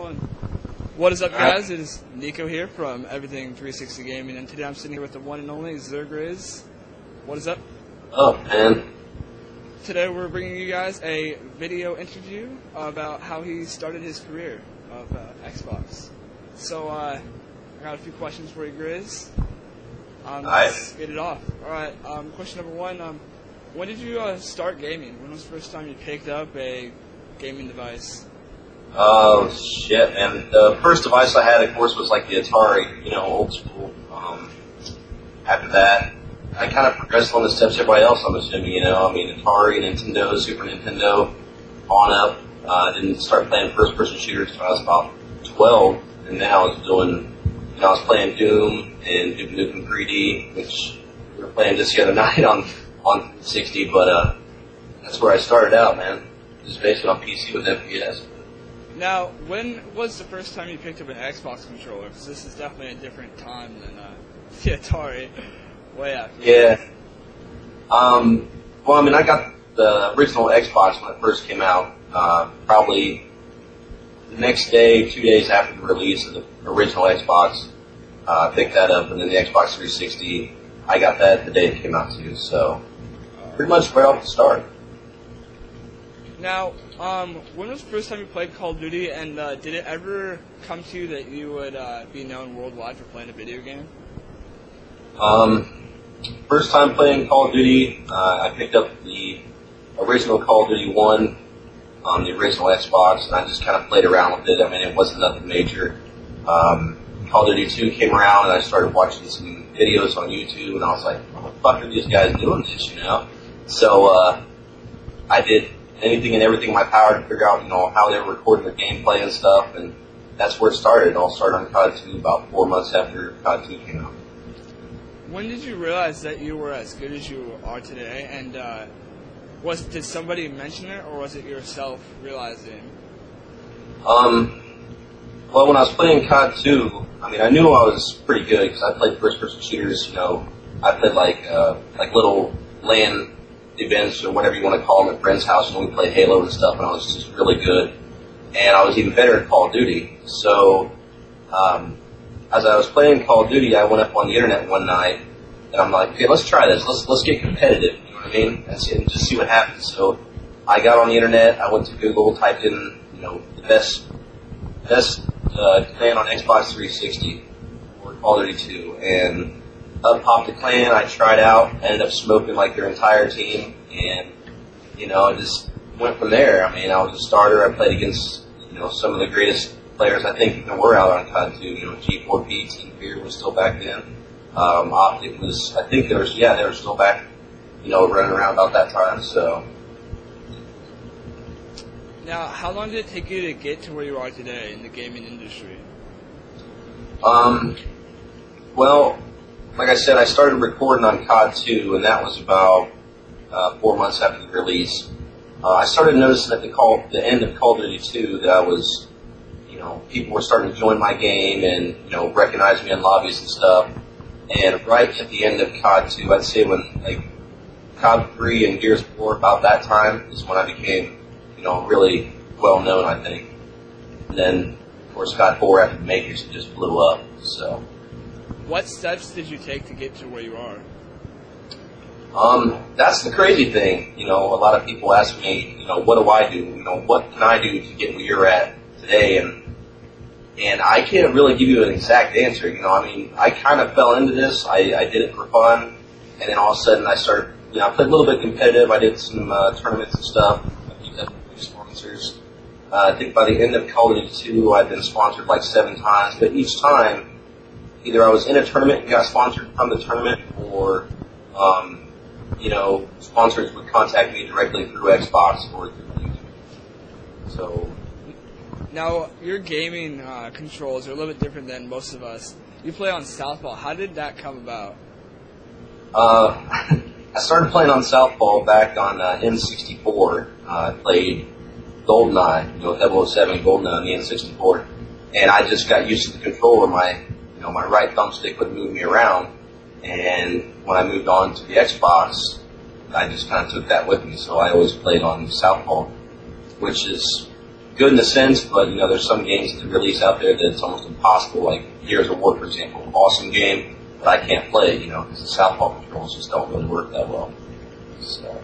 rolling. What is up, guys? It is Nico here from Everything 360 Gaming, and today I'm sitting here with the one and only zzirGrizz. What is up? Oh, man. Today we're bringing you guys a video interview about how he started his career of Xbox. So, I got a few questions for you, Grizz. Let's get it off. Alright, question number one. When did you start gaming? When was the first time you picked up a gaming device? Oh, shit, man. The first device I had, of course, was like the Atari, old school. After that, I kind of progressed on the steps everybody else, I'm assuming, Atari, Nintendo, Super Nintendo, on up. I didn't start playing first-person shooters until I was about 12, and then I was doing, I was playing Doom and Duke Nukem 3D, which we were playing just the other night on 60, but that's where I started out, man. Just basically on PC with FPS. Now, when was the first time you picked up an Xbox controller? Because this is definitely a different time than the Atari. Way after. Yeah. Well, I got the original Xbox when it first came out. Probably the next day, 2 days after the release of the original Xbox, I picked that up, and then the Xbox 360, I got that the day it came out too. So, pretty much right off the start. Now, when was the first time you played Call of Duty, and did it ever come to you that you would be known worldwide for playing a video game? First time playing Call of Duty, I picked up the original Call of Duty 1 on the original Xbox, and I just kind of played around with it. It wasn't nothing major. Call of Duty 2 came around, and I started watching some videos on YouTube, and I was like, what the fuck are these guys doing this, So, I did anything and everything in my power to figure out, how they were recording their gameplay and stuff, and that's where it started. It all started on COD 2 about 4 months after COD 2 came out. When did you realize that you were as good as you are today, and did somebody mention it, or was it yourself realizing? Well, when I was playing COD 2, I knew I was pretty good, because I played first-person shooters, I played like little LAN events or whatever you want to call them at friends' house, and we played Halo and stuff, and I was just really good. And I was even better at Call of Duty. So, as I was playing Call of Duty, I went up on the internet one night, and I'm like, okay, let's try this. Let's get competitive, you know what I mean? And just see what happens. So, I got on the internet, I went to Google, typed in, the best clan on Xbox 360 or Call of Duty 2, and up popped the clan. I tried out, ended up smoking like their entire team, and it just went from there. I was a starter. I played against some of the greatest players I think there were out on COD 2. G4P, Team Fear was still back then. Optic was, I think they were still back, running around about that time. So. Now, how long did it take you to get to where you are today in the gaming industry? Well, like I said, I started recording on COD 2, and that was about 4 months after the release. I started noticing at the end of Call of Duty 2 that I was, people were starting to join my game and, recognize me in lobbies and stuff. And right at the end of COD 2, I'd say when, COD 3 and Gears 4, about that time, is when I became, really well known, I think. And then, of course, COD 4 after the Makers, it just blew up, so. What steps did you take to get to where you are? That's the crazy thing. A lot of people ask me, what do I do? What can I do to get where you're at today? And I can't really give you an exact answer. I kind of fell into this. I did it for fun, and then all of a sudden I started, I played a little bit competitive. I did some tournaments and stuff. I picked up a few sponsors. I think by the end of Call of Duty 2, I'd been sponsored like 7 times, but each time, either I was in a tournament and got sponsored from the tournament, or, sponsors would contact me directly through Xbox or through YouTube. So. Now, your gaming controls are a little bit different than most of us. You play on Southpaw. How did that come about? I started playing on Southpaw back on N64. I played GoldenEye, 007 GoldenEye on the N64, and I just got used to the controller. My right thumbstick would move me around, and when I moved on to the Xbox, I just kind of took that with me. So I always played on Southpaw, which is good in a sense, but there's some games to release out there that it's almost impossible. Like Gears of War, for example, awesome game, but I can't play, because the Southpaw controls just don't really work that well. So.